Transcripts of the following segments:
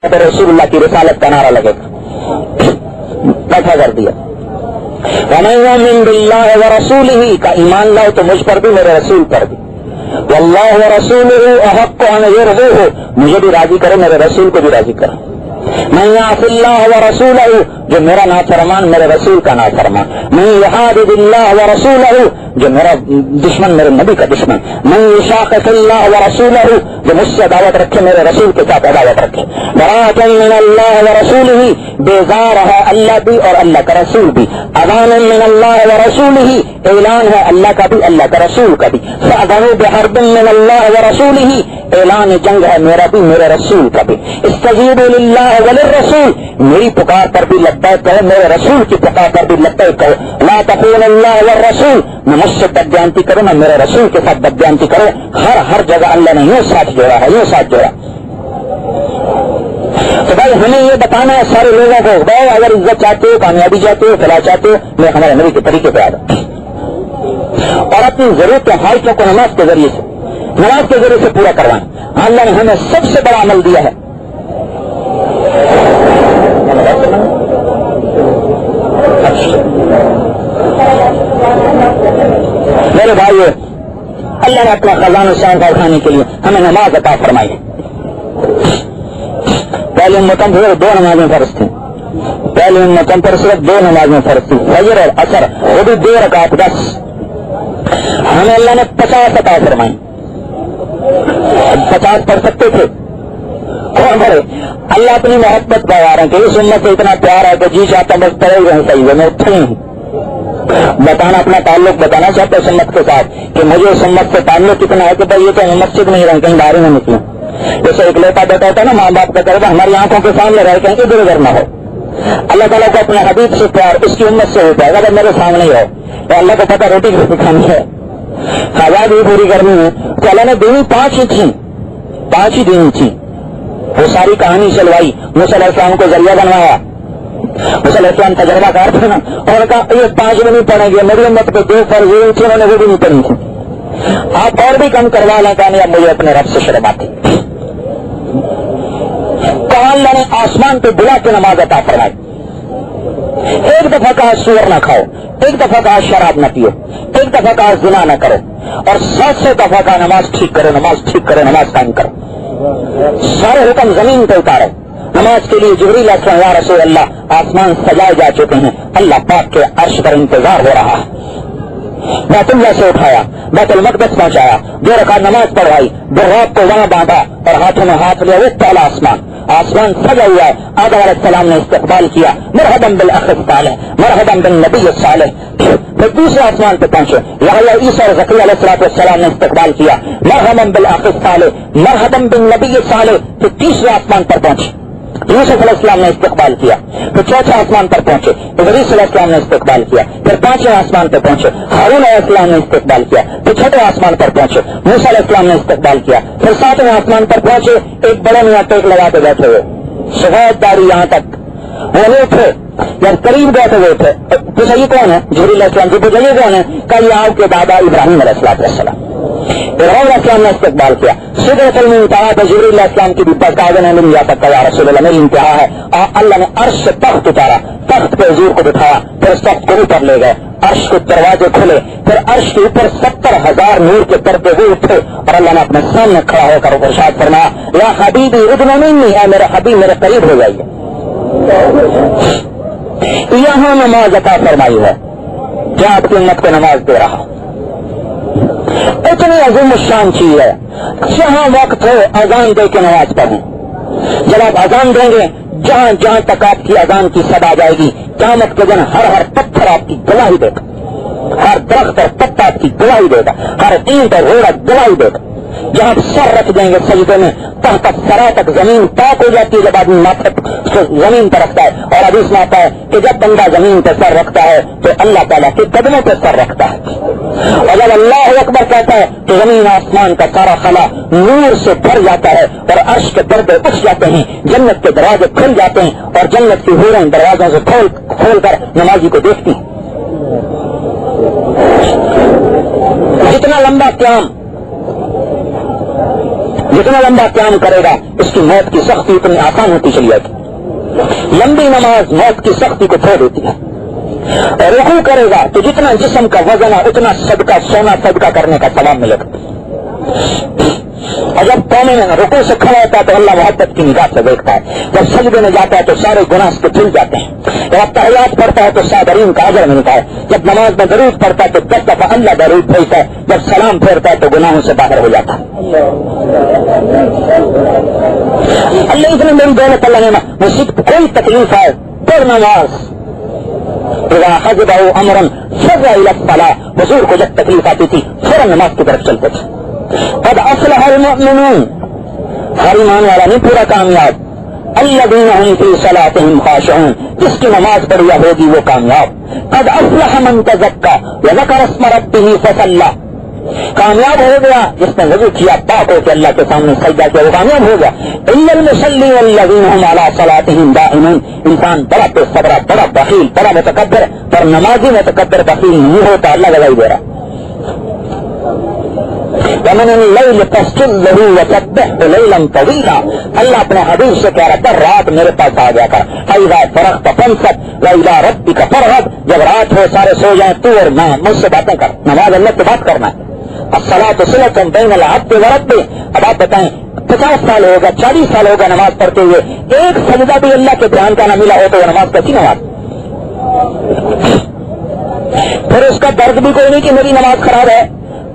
تو رسول اللہ کی رسالت کا نعرہ لگے گا. ایسا کر دیا. وَمَن يُؤْمِن بِاللَّهِ وَرَسُولِهِ کا ایمان لاؤ تو مجھ پر بھی میرے رسول پر بھی. وَاللَّهُ وَرَسُولُهُ أَحَقُّ أَن يُرْضُوهُ مجھے بھی راضی کرو میرے رسول کو بھی راضی کرو. مَن يَعْصِ اللَّهَ وَرَسُولَهُ جو میرا نافرمان میرے رسول کا نافرمان. مَن يُحَادِدِ اللَّهَ وَرَسُولَهُ جو میرا دشمن میرے نبی کا دشمن. مَن يُشَاقِقِ اللَّهَ وَرَسُولَهُ جو مجھ سے عداوت رکھے میرے رسول کے ساتھ عداوت رکھے. بَرَاءَةٌ مِّنَ اللَّهِ وَرَسُولِهِ بیزار ہے اللہ بھی اور اللہ کا رسول بھی. اذان من اللہ ورسولہ اعلان ہے اللہ کا بھی اللہ کا رسول کا بھی. فاذنوا بحرب من اللہ ورسولہ اعلان جنگ ہے میرا بھی میرے رسول کا بھی. استجیبوا للہ وللرسول میری پکار پر بھی لبیک کہو میرے رسول کی پکار پر بھی لبیک کہو. لا تقولوا اللہ والرسول نہ مجھ سے بدبیانتی کرو نہ میرے رسول کے ساتھ بدبیانتی کرو. ہر جگہ اللہ نے یوں ساتھ جوڑا ہے یوں ساتھ جوڑا. تو بھائی ہمیں یہ بتانا ہے سارے لوگوں کو بھائی اگر عزت چاہتے ہو کامیابی چاہتے ہو فلاح چاہتے ہو میں ہمارے نبی کے طریقے پہ آ جاؤں اور اپنی ضرورتیں حاجتوں کو نماز کے ذریعے سے پورا کروائیں. اللہ نے ہمیں سب سے بڑا عمل دیا ہے. میرے بھائیو اللہ نے اپنا خزانہ شان اٹھانے کے لیے ہمیں نماز عطا فرمائی ہے. پہلی امتوں پر 2 نمازیں فرض تھیں. پہلی امتوں پر صرف 2 نمازیں فرض تھیں فجر اور عصر وہ بھی 2 رکعت بس. ہمیں اللہ نے 50 عطا فرمائی. 50 پڑھ سکتے تھے کون پڑھے؟ اللہ اپنی محبت بتا رہے ہیں کہ اس امت سے اتنا پیار ہے کہ جی چاہتا بس پڑھے ہوئے ہیں صحیح ہے میں اٹھے ہوں بتانا اپنا تعلق بتانا چاہتا ہے امت کے ساتھ کہ مجھے اس امت سے تعلق کتنا ہے کہ بھائی یہ تو مسجد میں ہی رہیں کہیں باہر میں نکلیں. جیسے ایک لوٹا بیٹا ہوتا ہے نا ماں باپ کا کرے گا ہماری آنکھوں کے سامنے رہ کہیں ادھر ادھر نہ ہو. اللہ تعالیٰ کو اپنے حبیب سے پیار اس کی امت سے ہوتا ہے اگر میرے سامنے ہی ہو تو اللہ کو پتا روٹی کیسے کھانی ہے حاجات بھی پوری کرنی ہے. تو اللہ نے دینی 5 ہی تھی 5 ہی دینی تھی. وہ ساری کہانی چلوائی. موسیٰ علیہ السلام کو ذریعہ بنوایا. موسیٰ علیہ السلام تجربہ کار تھے نا اور کہا یہ 5 میں نہیں پڑھیں گے میری امت پہ 2 فرض ہوئی تھی انہوں نے وہ بھی نہیں پڑھی تھی. آپ اور بھی کم کروا لیں کامیاب مجھے اپنے رب سے شرم آتی. کہا اللہ نے آسمان پہ بلا کے نماز عطا فرمائی. ایک دفعہ کہا سور نہ کھاؤ ایک دفعہ کہا شراب نہ پیو ایک دفعہ کہا زنا نہ کرو اور 700 دفعہ کہا نماز ٹھیک کرو نماز ٹھیک کرو نماز قائم کرو. سارے حکم زمین پہ اتارو. نماز کے لیے جبریل علیہ السلام یا رسول اللہ آسمان سجائے جا چکے ہیں اللہ پاک کے عرش پر انتظار ہو رہا ہے. بیت اللہ سے اٹھایا بیت المقدس پہنچایا 2 رکعت نماز پڑھائی برات کو وہاں باندھا اور ہاتھوں میں ہاتھ لیا وہ پہلا آسمان سجا ہوا ہے. آدم علیہ السلام نے استقبال کیا مرحبا بالاخ الصالح مرحبا بالنبی الصالح. پھر دوسرے آسمان پہ پہنچے یحییٰ عیسیٰ اور زکریا علیہ السلام نے استقبال کیا مرحبا بالاخ الصالح مرحبا بالنبی الصالح. پھر تیسرے آسمان پر پہنچے یوسف علیہ السلام نے استقبال کیا. پھر چوتھے آسمان پر پہنچے ادریس علیہ السلام نے استقبال کیا. پھر 5ویں آسمان پر پہنچے ہارون علیہ السلام نے استقبال کیا. پھر 6ویں آسمان پر پہنچے موسیٰ علیہ السلام نے استقبال کیا. پھر 7ویں آسمان پر پہنچے ایک بڑے میاں ٹیک لگا کے بیٹھے ہوئے سفید داڑھی یہاں تک وہ نہیں تھے جب قریب بیٹھے ہوئے تھے. پوچھا یہ کون ہے؟ جبریل علیہ السلام سے پوچھا یہ کون ہے؟ کہ یہ آپ کے دادا ابراہیم علیہ السلام ابراہیم علیہ السلام نے استقبال کیا. سدرۃ المنتہا پہ جبریل علیہ السلام کی بھی بس آگے نہیں جا سکتا یا رسول اللہ میری انتہا ہے. اللہ نے عرش سے تخت اتارا تخت پہ حضور کو بٹھایا پھر اس تخت کو اوپر لے گئے عرش کے دروازے کھلے پھر عرش کے اوپر 70,000 نور کے پردے ہوئے اٹھے اور اللہ نے اپنے سامنے کھڑا ہو کر ارشاد فرمایا یا حبیبی ادنو منی اے میرے حبیب میرے قریب ہو جائیے. یہاں نماز عطا فرمائی ہے کیا آپ کی امت کو نماز دے رہا اتنی عظیم الشان چیز ہے. جہاں وقت ہو اذان دے کے نماز پڑھیں. جب آپ اذان دیں گے جہاں جہاں تک آپ کی اذان کی صدا جائے گی قیامت کے دن ہر پتھر آپ کی گواہی دے گا ہر درخت اور پتا آپ کی گواہی دے گا ہر اینٹ اور روڑا گواہی دے گا. جہاں سر رکھ دیں گے سجدے میں تحت سرا تک زمین پاک ہو جاتی ہے جب آدمی ماتھے زمین پر رکھتا ہے. اور حدیث میں آتا ہے کہ جب بندہ زمین پہ سر رکھتا ہے تو اللہ تعالیٰ کے قدموں پہ سر رکھتا ہے اور جب اللہ اکبر کہتا ہے تو زمین آسمان کا سارا خلا نور سے بھر جاتا ہے اور عرش کے پردے اٹھ جاتے ہیں جنت کے دروازے کھل جاتے ہیں اور جنت کی حوریں دروازوں سے کھول کر نمازی کو دیکھتی ہیں. جتنا لمبا قیام جتنا لمبا قیام کرے گا اس کی موت کی سختی اتنی آسان ہوتی چلی جائے گی. لمبی نماز موت کی سختی کو چھوڑ دیتی ہے. اور رکوع کرے گا تو جتنا جسم کا وزن ہے اتنا صدقہ سونا صدقہ کرنے کا ثواب ملے گا. اور جب قومے میں رکوع سے کھڑا ہوتا ہے تو اللہ محبت کی نگاہ سے دیکھتا ہے. جب سجدے میں جاتا ہے تو سارے گناہ اس کے دھل جاتے ہیں. جب تحیات پڑھتا ہے تو صابرین کا اجر ملتا ہے. جب نماز میں درود پڑھتا ہے تو 10 دفعہ اللہ درود بھیجتا ہے. جب سلام پھیرتا ہے تو گناہوں سے باہر ہو جاتا ہے. اللہ اتنے میری دولت اللہ نے مجھ کوئی تکلیف ہے پڑھ نماز. اذا حضبه امرا فزع الى الصلاة. حضور کو جب تکلیف آتی تھی فوراً نماز کی طرف چلتے تھے. قد افلح المؤمنون. ہر ایمان والا نہیں پورا کامیاب. الذین هم فی صلاتهم خاشعون. جس کی نماز بڑھیا ہوگی وہ کامیاب. قد افلح من تزکا وذکر اسم ربه فصلی. کامیاب ہو گیا جس نے وضو کیا پاک ہو کے اللہ کے سامنے سجدہ کیا وہ کامیاب ہو گیا. الا المصلین الذین هم علی صلاتهم دائمون. انسان بڑا بے صبر بڑا بخیل بڑا متکبر پر نمازی متکبر بخیل نہیں ہوتا. اللہ گواہی دے رہا. ومن الليل فاسجد له وسبحه ليلا طويلا. اللہ اپنے حبیب سے کہہ رہا تھا رات میرے پاس آ جا کر. فإذا فرغت فانصب وإلى ربك فارغب. جب رات ہو سارے سو جائیں تو اور میں مجھ سے باتیں کر. نماز اللہ سے بات کرنا ہے. الصلاة صلة بين العبد وربه. اب آپ بتائیں 50 سال ہوگا 40 سال ہوگا نماز پڑھتے ہوئے ایک سجدہ بھی اللہ کے دھیان کا نہ ملا ہو تو وہ نماز کیسی نماز. پھر اس کا درد بھی کوئی نہیں کہ میری نماز خراب ہے.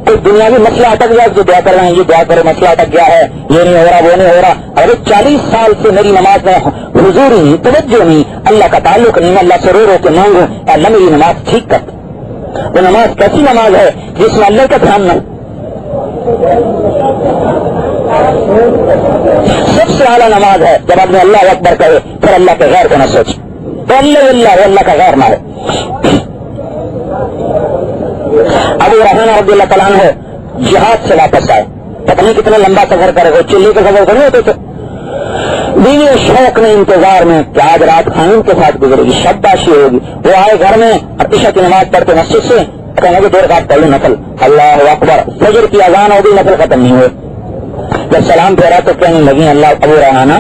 کوئی دنیاوی مسئلہ اٹک گیا جو دعا کر رہے ہیں یہ دعا کرو مسئلہ اٹک گیا ہے یہ نہیں ہو رہا وہ نہیں ہو رہا. ارے 40 سال سے میری نماز میں حضور نہیں توجہ نہیں اللہ کا تعلق نہیں. اللہ سے رو رو کے مانگوں اللہ میری نماز ٹھیک کر. وہ نماز کیسی نماز ہے جس میں اللہ کا دھیان نہ. سب سے اعلیٰ نماز ہے جب آدمی اللہ اکبر کرے پھر اللہ کے غیر کو نہ سوچ. تو اللہ کا غیر نہ ہو. ابو رحمانہ رضی اللہ تعالیٰ عنہ جہاد سے واپس آئے. پتہ نہیں کتنا لمبا سفر کرے وہ چلی کے سفر کرنے ہوتے تھے. بیوی شوق میں انتظار میں کہ آج رات خانم کے ساتھ گزرے گی شاباشی ہوگی. وہ آئے گھر میں عشاء کی نماز پڑھتے مسجد سے کہنے کہ 2 رکعت پڑھ لوں نفل. اللہ اکبر فجر کی اذان ہوگی نفل ختم نہیں ہوئے. جب سلام پھیرا تو کہنے لگی اللہ ابو رحمانہ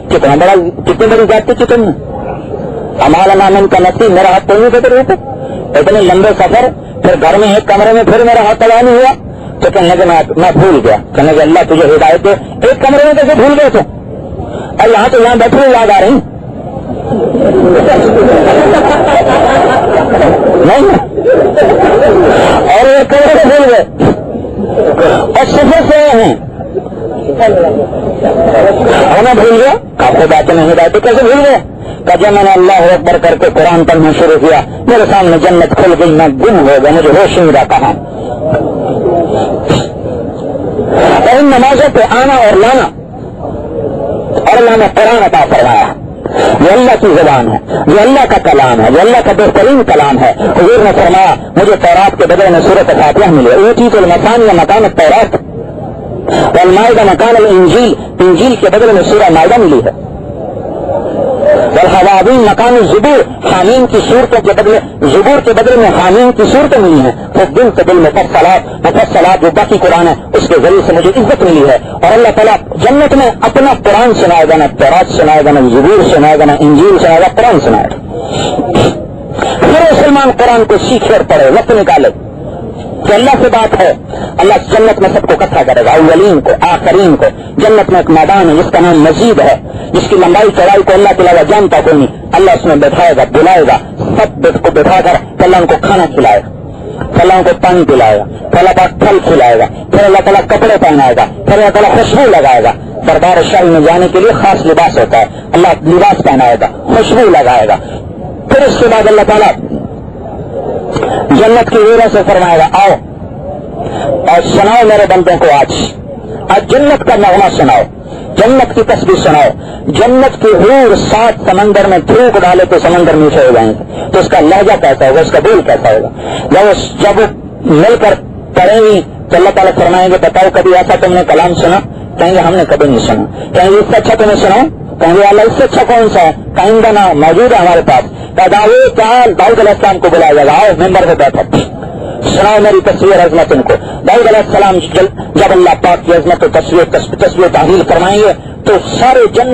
کتنی بڑی جاتی کی تم ہمارا نام کا نصیب میرا ہاتھ پڑھنے کے رہتے اتنے لمبے سفر. پھر گھر میں ایک کمرے میں پھر میرا ہاتھ تلا نہیں ہوا تو کہنے لگے میں بھول گیا. کہنے لگے اللہ تجھے ہدایت دے. ایک کمرے میں کیسے بھول گئے تھے اور یہاں تو یہاں بیٹھے ہوئے یاد آ رہی نہیں اور ایک کمرے میں بھول گئے اور سفر سے ہیں اور میں بھول گیا. آپ کو باتیں نہیں ہدایت کیسے بھول گئے. جب میں نے اللہ اکبر کر کے قرآن پڑھنا شروع کیا میرے سامنے جنت کھل گئی میں گم ہو گیا مجھے ہوش نہیں رہا کہاں. اور ان نمازوں پہ آنا اور لانا اور اللہ نے قرآن عطا فرمایا یہ اللہ کی زبان ہے یہ اللہ کا کلام ہے یہ اللہ کا بہترین کلام ہے. حضور نے فرمایا مجھے تورات کے بدلے میں سورۃ فاتحہ ملی. اوتیت المثانی مکان التوراۃ والمائدہ مکان الانجیل. انجیل کے بدلے میں سورہ مائدہ ملی ہے. والحوابین مکان الزبور. حامین کی صورتوں کے بدلے زبور کے بدلے میں حامین کی صورتیں ملی ہیں. پھر دل سے دل مفصلات جو باقی قرآن ہے اس کے ذریعے سے مجھے عزت ملی ہے. اور اللہ تعالیٰ جنت میں اپنا قرآن سنائے گا نہ تورات سنائے گا نہ زبور سنائے گا نہ انجیل سنائے گا قرآن سنائے گا. پھر مسلمان قرآن کو سیکھے اور پڑھے وقت نکالے کہ اللہ سے بات ہے. اللہ جنت میں سب کو اکٹھا کرے گا اولین کو آخرین کو. جنت میں ایک میدان ہے جس کا نام مزید ہے جس کی لمبائی چوڑائی کو اللہ کے علاوہ جانتا کوئی نہیں. اللہ اس میں بیٹھائے گا بلائے گا سب کو بٹھا کر پھر اللہ ان کو کھانا کھلائے گا پھر اللہ ان کو پانی پلائے گا پھر اللہ پاک پھل کھلائے گا پھر اللہ تعالیٰ کپڑے پہنائے گا پھر اللہ تعالیٰ خوشبو لگائے گا. دربار شاہی میں جانے کے لیے خاص لباس ہوتا ہے. اللہ لباس پہنائے گا خوشبو لگائے گا. پھر اس کے بعد اللہ تعالیٰ جنت کی ویروں سے فرمائے گا آؤ اور سناؤ میرے بندوں کو آج جنت کا نغمہ سناؤ جنت کی تسبیح سناؤ. جنت کی حور 7 سمندر میں تھوک ڈالے تو سمندر میٹھے ہو جائیں گے. تو اس کا لہجہ کیسا ہوگا اس کا بول کیسا ہوگا. جب مل کر پڑھیں گی تو اللہ تعالیٰ فرمائیں گے بتاؤ کبھی ایسا تم نے کلام سنا. کہیں گے ہم نے کبھی نہیں سنا. کہیں گے اس سے اچھا تمہیں سناؤ. کہیں گے اللہ اس سے اچھا کون سا ہے. کہیں گا نا موجود ہے ہمارے پاس. داؤد علیہ السلام کو بلایا جائے گا آؤ ممبر پہ بیٹھو سناؤ میری تصویر عظمت ان کو. داؤد علیہ السلام جب اللہ پاک کی عظمت و تصویر تحلیل فرمائیں گے تو سارے جن